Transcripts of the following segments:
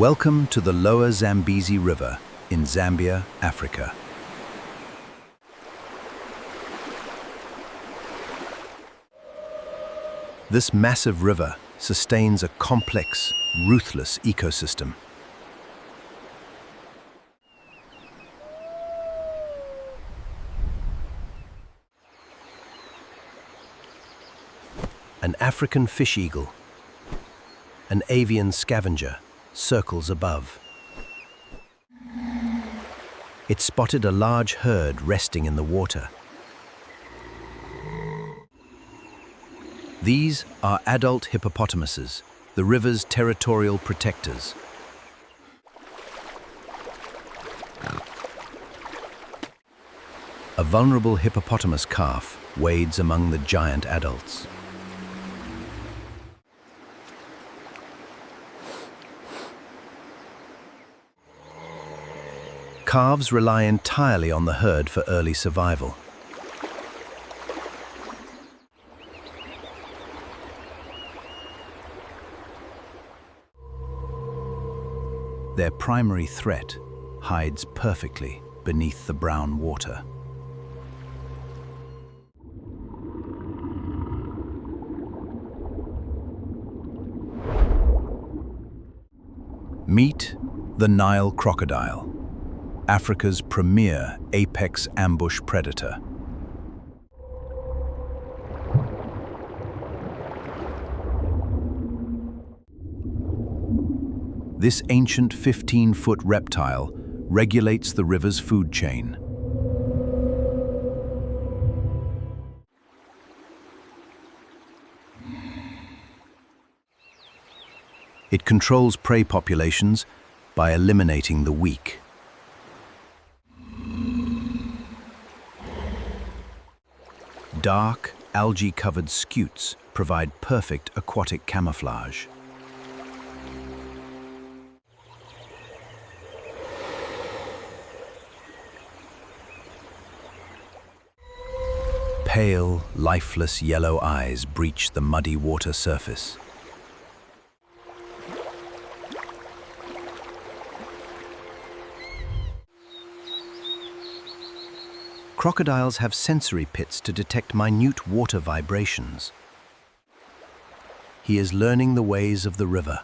Welcome to the lower Zambezi River in Zambia, Africa. This massive river sustains a complex, ruthless ecosystem. An African fish eagle, an avian scavenger, circles above. It spotted a large herd resting in the water. These are adult hippopotamuses, the river's territorial protectors. A vulnerable hippopotamus calf wades among the giant adults. Calves rely entirely on the herd for early survival. Their primary threat hides perfectly beneath the brown water. Meet the Nile crocodile, Africa's premier apex ambush predator. This ancient 15-foot reptile regulates the river's food chain. It controls prey populations by eliminating the weak. Dark, algae-covered scutes provide perfect aquatic camouflage. Pale, lifeless yellow eyes breach the muddy water surface. Crocodiles have sensory pits to detect minute water vibrations. He is learning the ways of the river.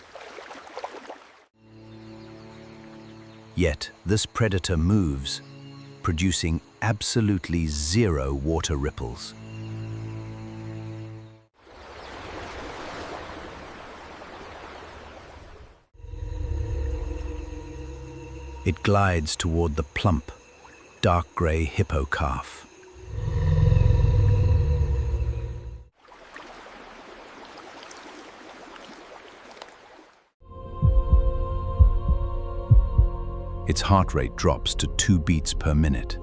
Yet this predator moves, producing absolutely zero water ripples. It glides toward the plump, dark grey hippo calf. Its heart rate drops to 2 beats per minute.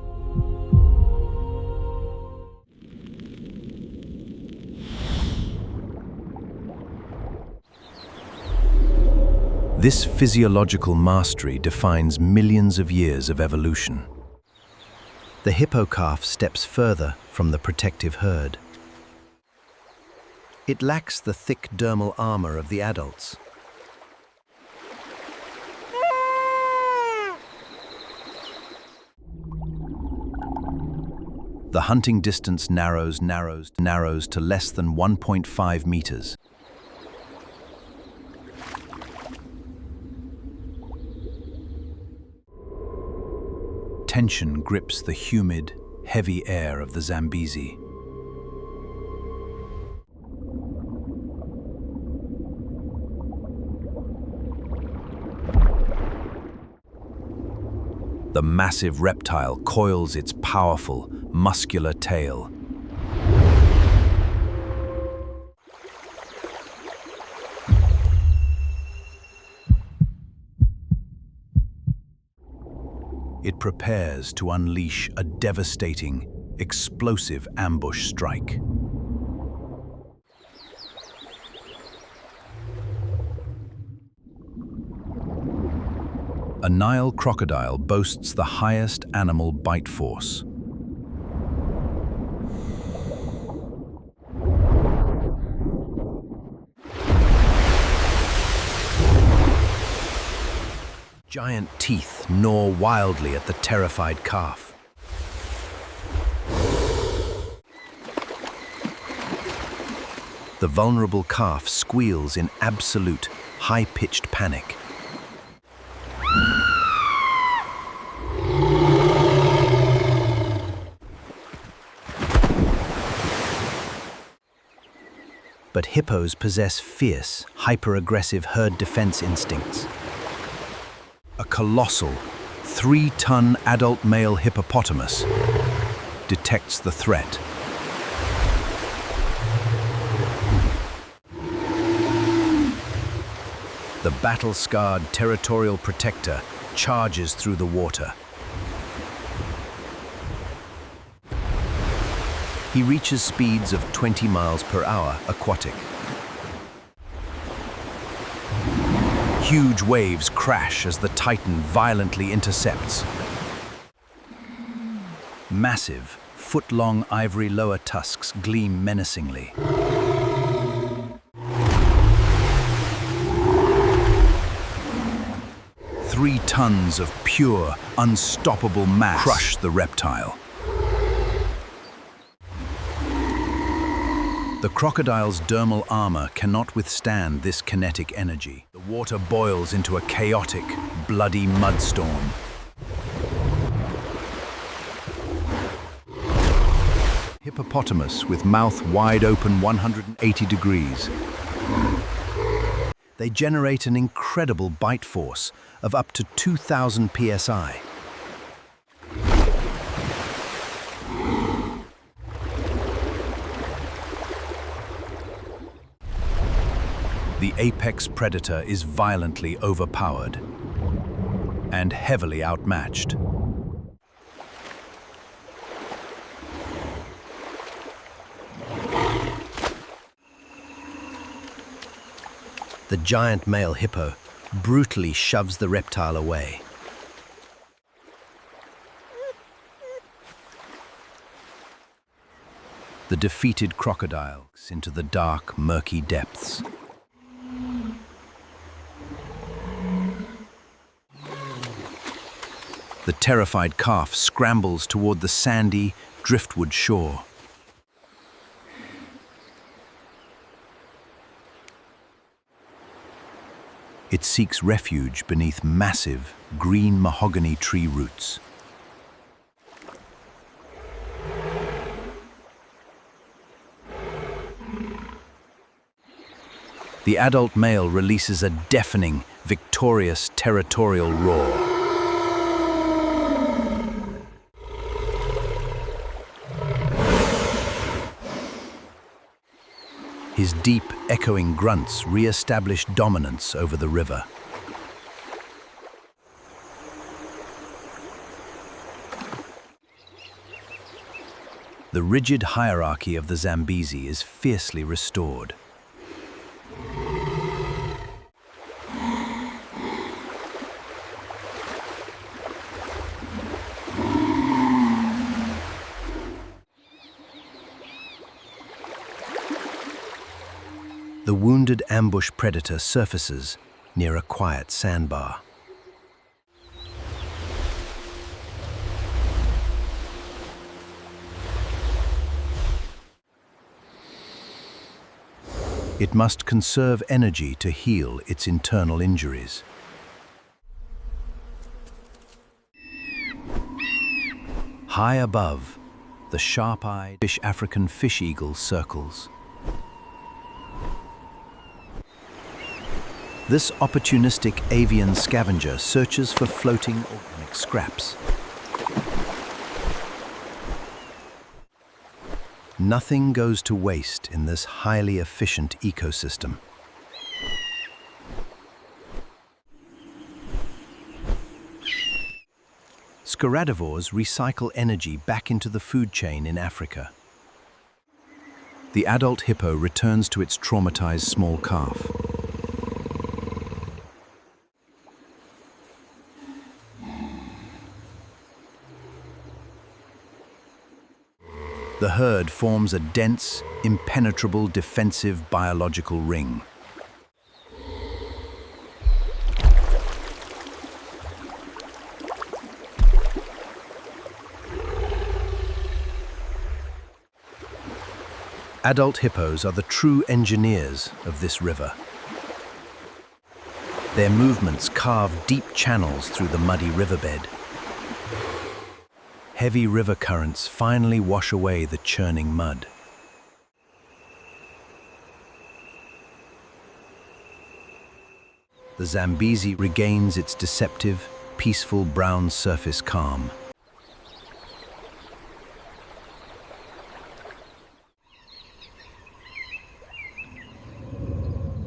This physiological mastery defines millions of years of evolution. The hippo calf steps further from the protective herd. It lacks the thick dermal armor of the adults. The hunting distance narrows to less than 1.5 meters. Tension grips the humid, heavy air of the Zambezi. The massive reptile coils its powerful, muscular tail. It prepares to unleash a devastating, explosive ambush strike. A Nile crocodile boasts the highest animal bite force. Giant teeth gnaw wildly at the terrified calf. The vulnerable calf squeals in absolute, high-pitched panic. But hippos possess fierce, hyper-aggressive herd defense instincts. A colossal, 3-ton adult male hippopotamus detects the threat. The battle-scarred territorial protector charges through the water. He reaches speeds of 20 miles per hour aquatic. Huge waves crash as the titan violently intercepts. Massive, foot-long ivory lower tusks gleam menacingly. Three tons of pure, unstoppable mass crush the reptile. The crocodile's dermal armor cannot withstand this kinetic energy. The water boils into a chaotic, bloody mudstorm. Hippopotamus with mouth wide open 180 degrees. They generate an incredible bite force of up to 2,000 psi. The apex predator is violently overpowered and heavily outmatched. The giant male hippo brutally shoves the reptile away. The defeated crocodile sinks into the dark, murky depths. The terrified calf scrambles toward the sandy, driftwood shore. It seeks refuge beneath massive, green mahogany tree roots. The adult male releases a deafening, victorious territorial roar. His deep, echoing grunts re-establish dominance over the river. The rigid hierarchy of the Zambezi is fiercely restored. The wounded ambush predator surfaces near a quiet sandbar. It must conserve energy to heal its internal injuries. High above, the sharp-eyed African fish eagle circles. This opportunistic avian scavenger searches for floating organic scraps. Nothing goes to waste in this highly efficient ecosystem. Scaradivores recycle energy back into the food chain in Africa. The adult hippo returns to its traumatized small calf. The herd forms a dense, impenetrable defensive biological ring. Adult hippos are the true engineers of this river. Their movements carve deep channels through the muddy riverbed. Heavy river currents finally wash away the churning mud. The Zambezi regains its deceptive, peaceful brown surface calm.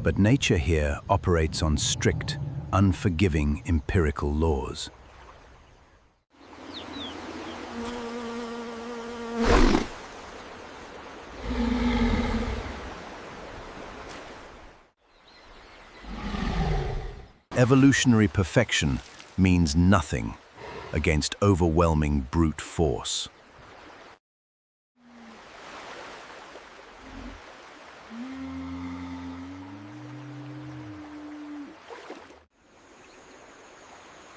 But nature here operates on strict, unforgiving empirical laws. Evolutionary perfection means nothing against overwhelming brute force.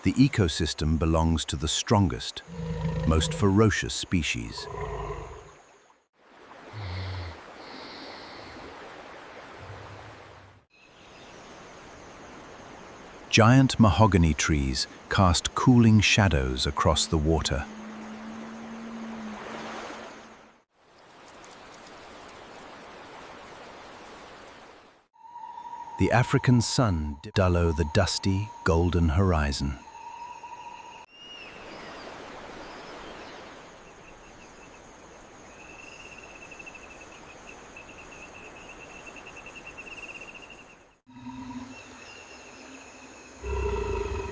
The ecosystem belongs to the strongest, most ferocious species. Giant mahogany trees cast cooling shadows across the water. The African sun dullow the dusty, golden horizon.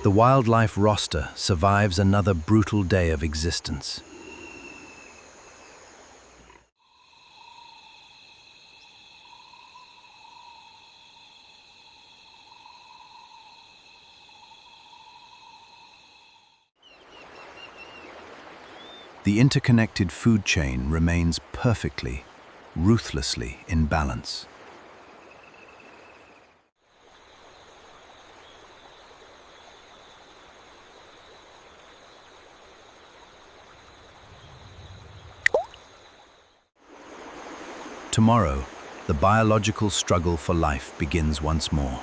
The wildlife roster survives another brutal day of existence. The interconnected food chain remains perfectly, ruthlessly in balance. Tomorrow, the biological struggle for life begins once more.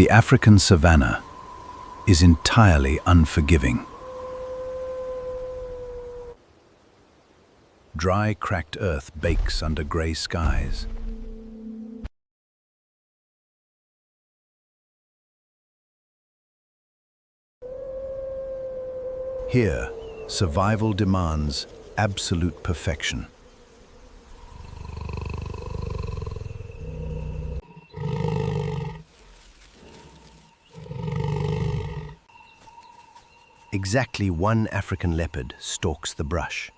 The African savanna is entirely unforgiving. Dry, cracked earth bakes under grey skies. Here, survival demands absolute perfection. Exactly one African leopard stalks the brush.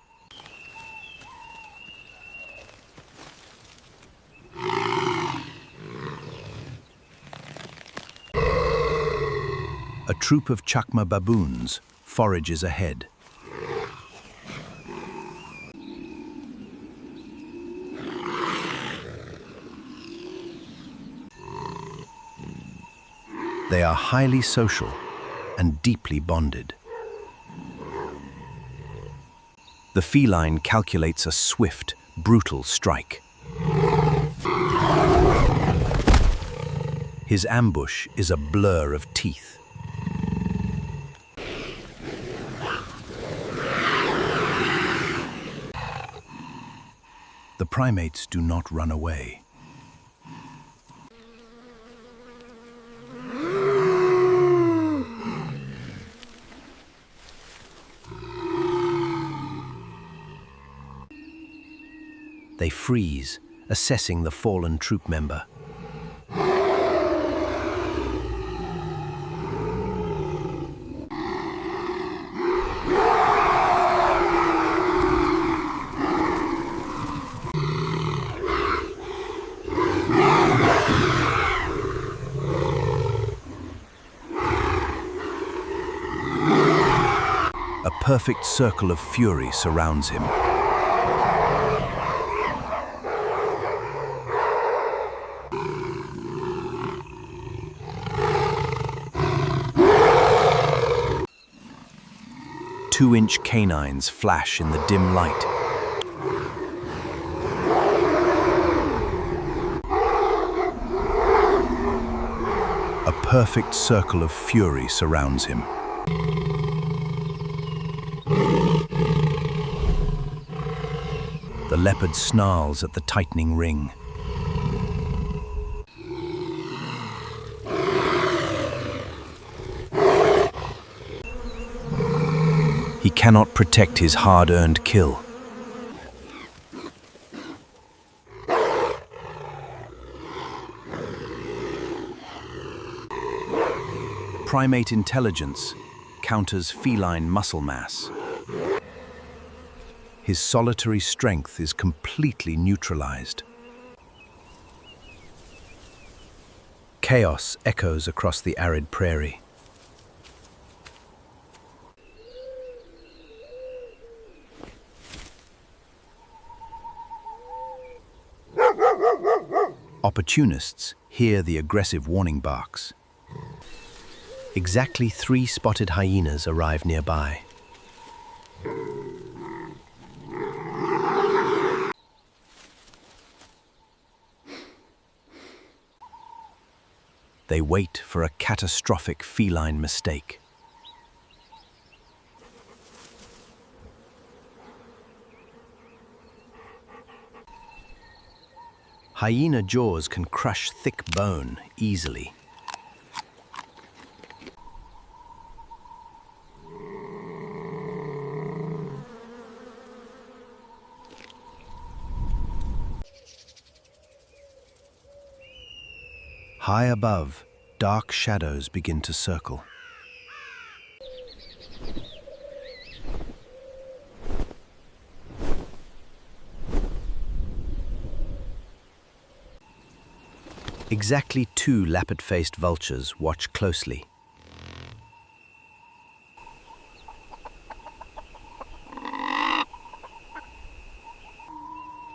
A troop of chakma baboons forages ahead. They are highly social and deeply bonded. The feline calculates a swift, brutal strike. His ambush is a blur of teeth. The primates do not run away. They freeze, assessing the fallen troop member. perfect circle of fury surrounds him. Two-inch canines flash in the dim light. A perfect circle of fury surrounds him. The leopard snarls at the tightening ring. He cannot protect his hard-earned kill. Primate intelligence counters feline muscle mass. His solitary strength is completely neutralized. Chaos echoes across the arid prairie. Opportunists hear the aggressive warning barks. Exactly 3 spotted hyenas arrive nearby. They wait for a catastrophic feline mistake. Hyena jaws can crush thick bone easily. High above, dark shadows begin to circle. Exactly 2 lappet-faced vultures watch closely.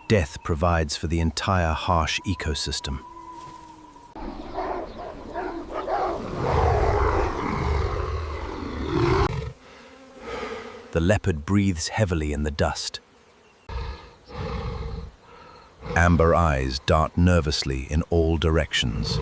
Death provides for the entire harsh ecosystem. The leopard breathes heavily in the dust. Amber eyes dart nervously in all directions.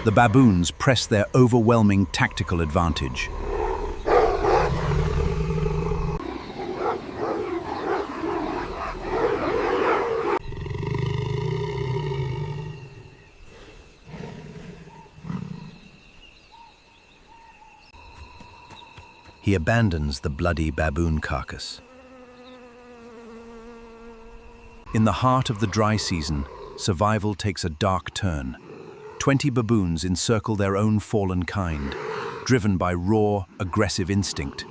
The baboons press their overwhelming tactical advantage. He abandons the bloody baboon carcass. In the heart of the dry season, survival takes a dark turn. 20 baboons encircle their own fallen kind, driven by raw, aggressive instinct.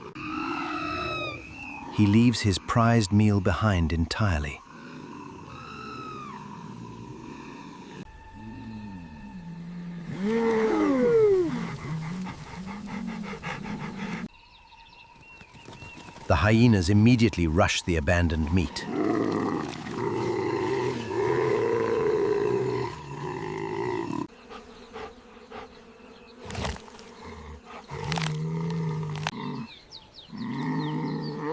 He leaves his prized meal behind entirely. The hyenas immediately rush the abandoned meat.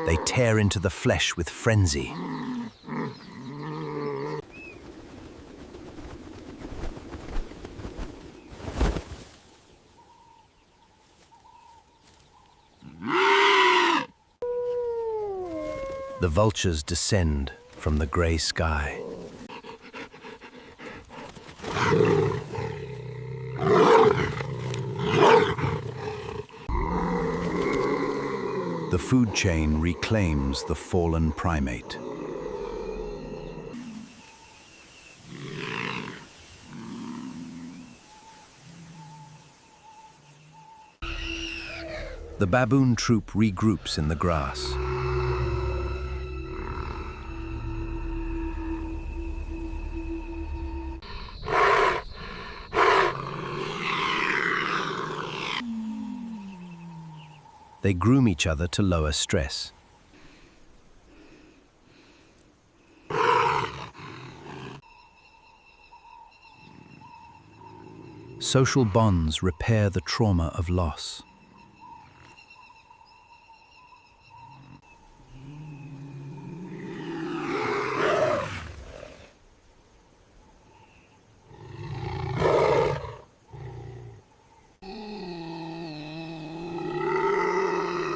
They tear into the flesh with frenzy. The vultures descend from the grey sky. The food chain reclaims the fallen primate. The baboon troop regroups in the grass. They groom each other to lower stress. Social bonds repair the trauma of loss.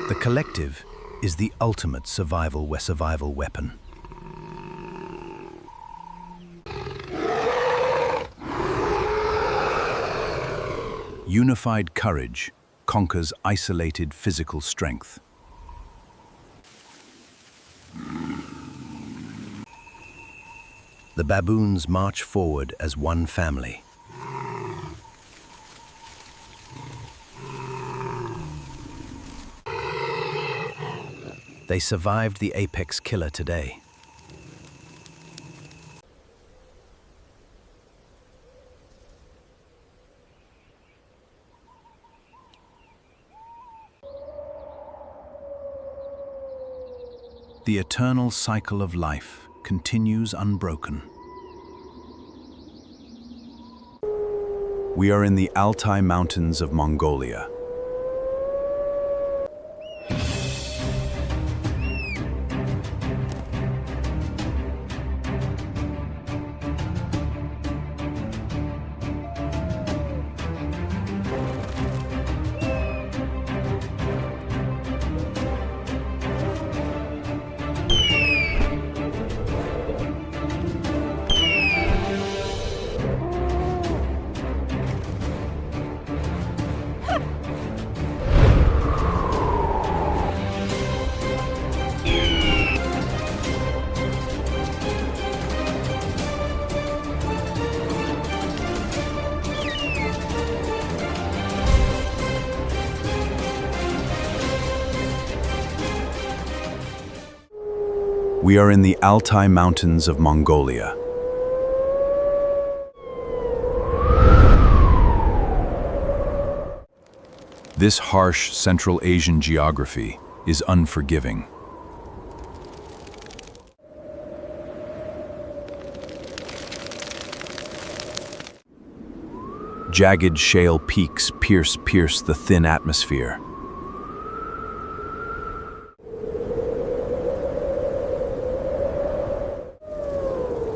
The collective is the ultimate survival weapon. Unified courage conquers isolated physical strength. The baboons march forward as one family. They survived the apex killer today. The eternal cycle of life continues unbroken. We are in the Altai Mountains of Mongolia. We are in the Altai Mountains of Mongolia. This harsh Central Asian geography is unforgiving. Jagged shale peaks pierce the thin atmosphere.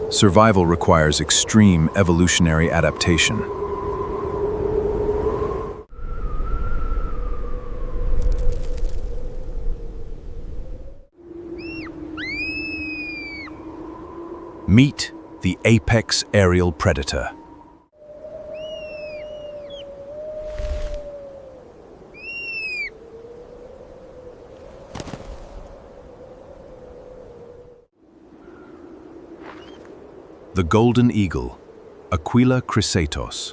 Survival requires extreme evolutionary adaptation. Meet the apex aerial predator. The golden eagle, Aquila chrysaetos.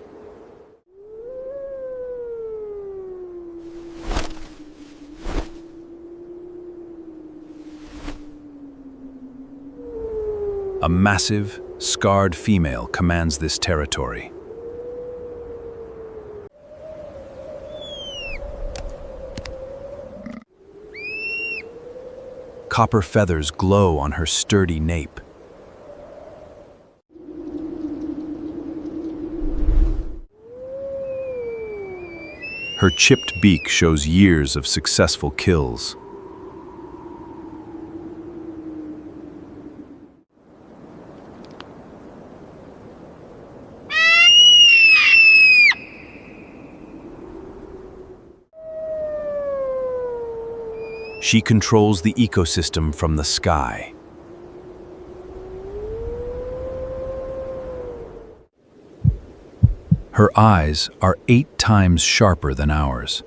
A massive, scarred female commands this territory. Copper feathers glow on her sturdy nape. Her chipped beak shows years of successful kills. She controls the ecosystem from the sky. Her eyes are 8 times sharper than ours.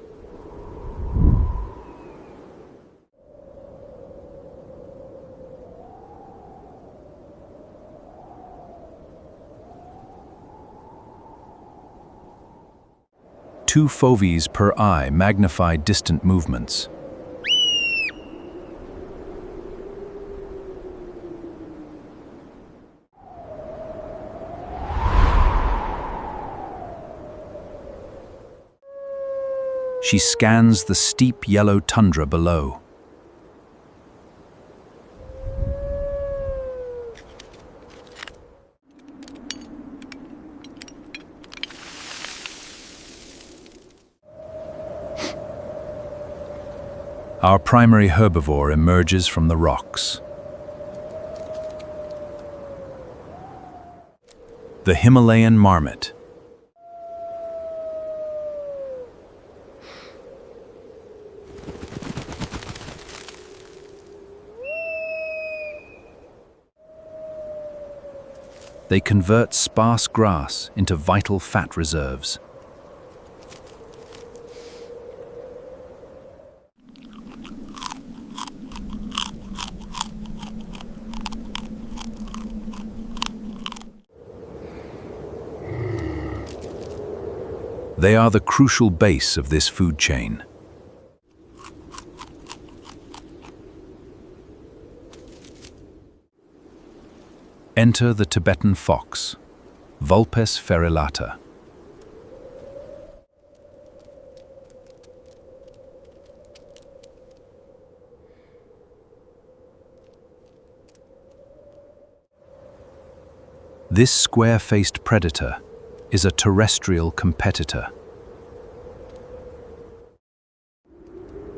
2 foveys per eye magnify distant movements. She scans the steep yellow tundra below. Our primary herbivore emerges from the rocks. The Himalayan marmot. They convert sparse grass into vital fat reserves. They are the crucial base of this food chain. Enter the Tibetan fox, Vulpes ferrillata. This square-faced predator is a terrestrial competitor.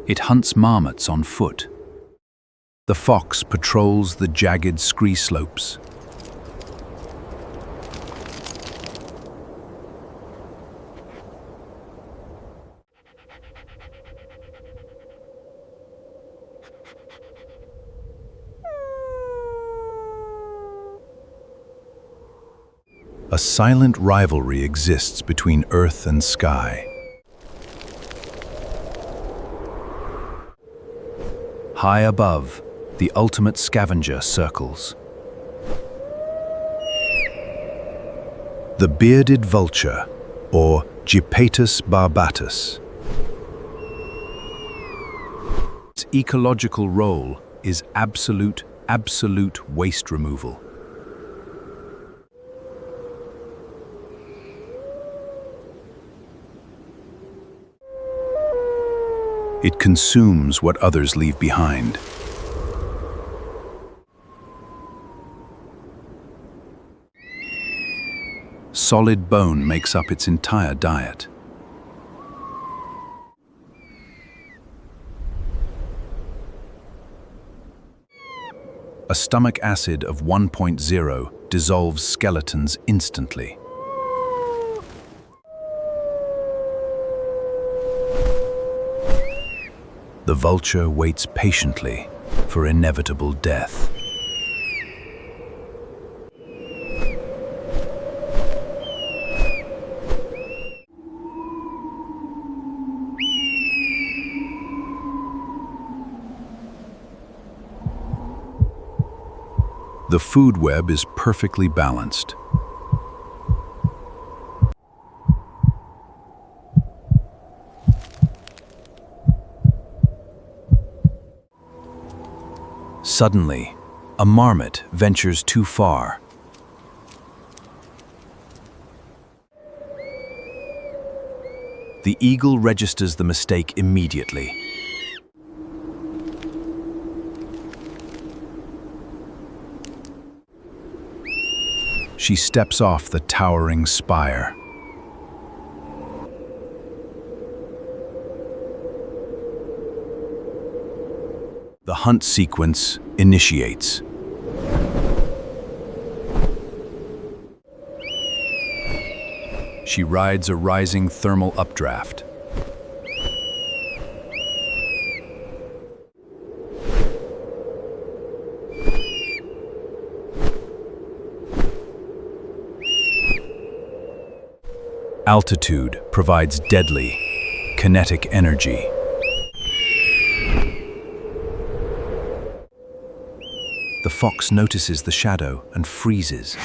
It hunts marmots on foot. The fox patrols the jagged scree slopes. A silent rivalry exists between earth and sky. High above, the ultimate scavenger circles. The bearded vulture, or Gypaetus barbatus. Its ecological role is absolute waste removal. It consumes what others leave behind. Solid bone makes up its entire diet. A stomach acid of 1.0 dissolves skeletons instantly. The vulture waits patiently for inevitable death. The food web is perfectly balanced. Suddenly, a marmot ventures too far. The eagle registers the mistake immediately. She steps off the towering spire. The hunt sequence initiates. She rides a rising thermal updraft. Altitude provides deadly, kinetic energy. The fox notices the shadow and freezes.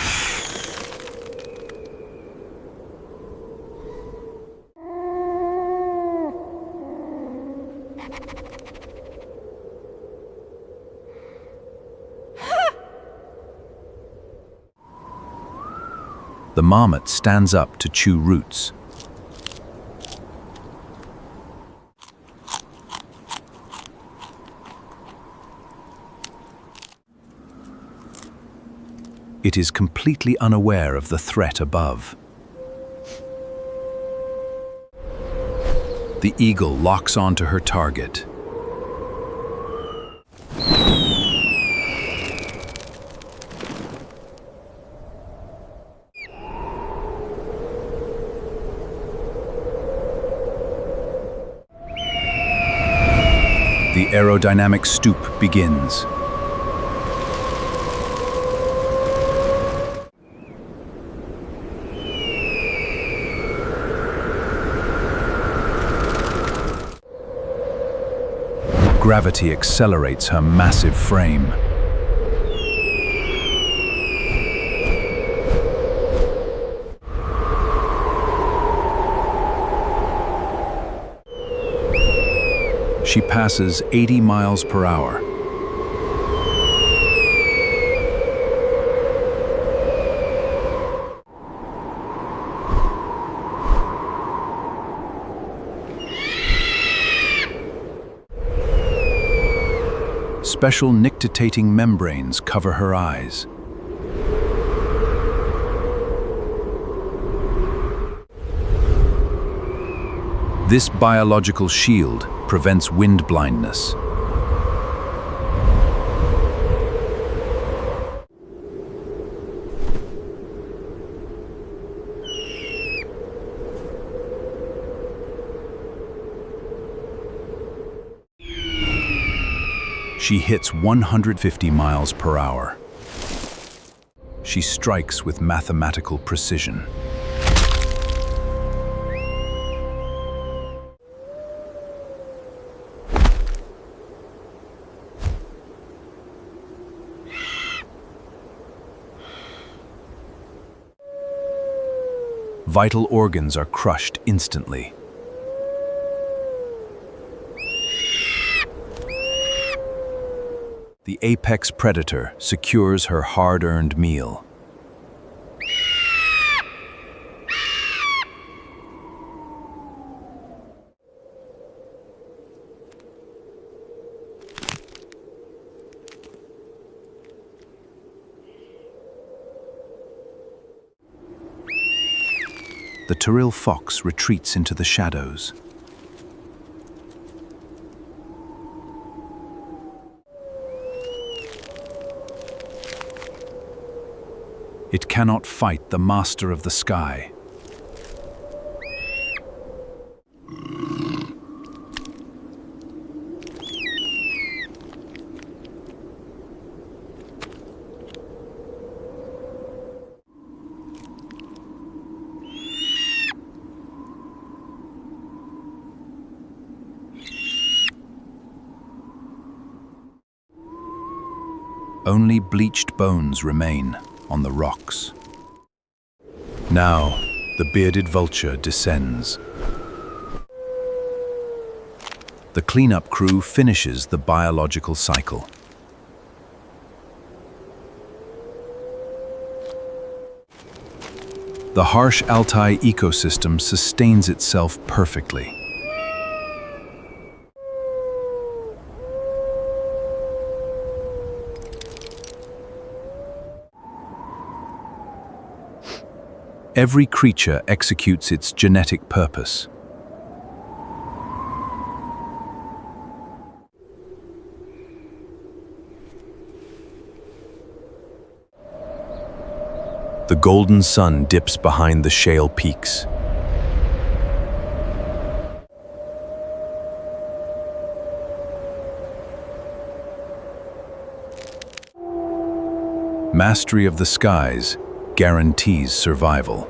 The marmot stands up to chew roots. It is completely unaware of the threat above. The eagle locks onto her target. The aerodynamic stoop begins. Gravity accelerates her massive frame. She passes 80 miles per hour. Special nictitating membranes cover her eyes. This biological shield prevents wind blindness. She hits 150 miles per hour. She strikes with mathematical precision. Vital organs are crushed instantly. The apex predator secures her hard-earned meal. The Turil fox retreats into the shadows. It cannot fight the master of the sky. Only bleached bones remain on the rocks. Now, the bearded vulture descends. The cleanup crew finishes the biological cycle. The harsh Altai ecosystem sustains itself perfectly. Every creature executes its genetic purpose. The golden sun dips behind the shale peaks. Mastery of the skies guarantees survival.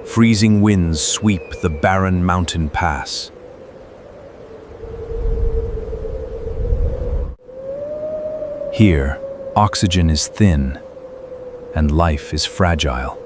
Freezing winds sweep the barren mountain pass. Here, oxygen is thin and life is fragile.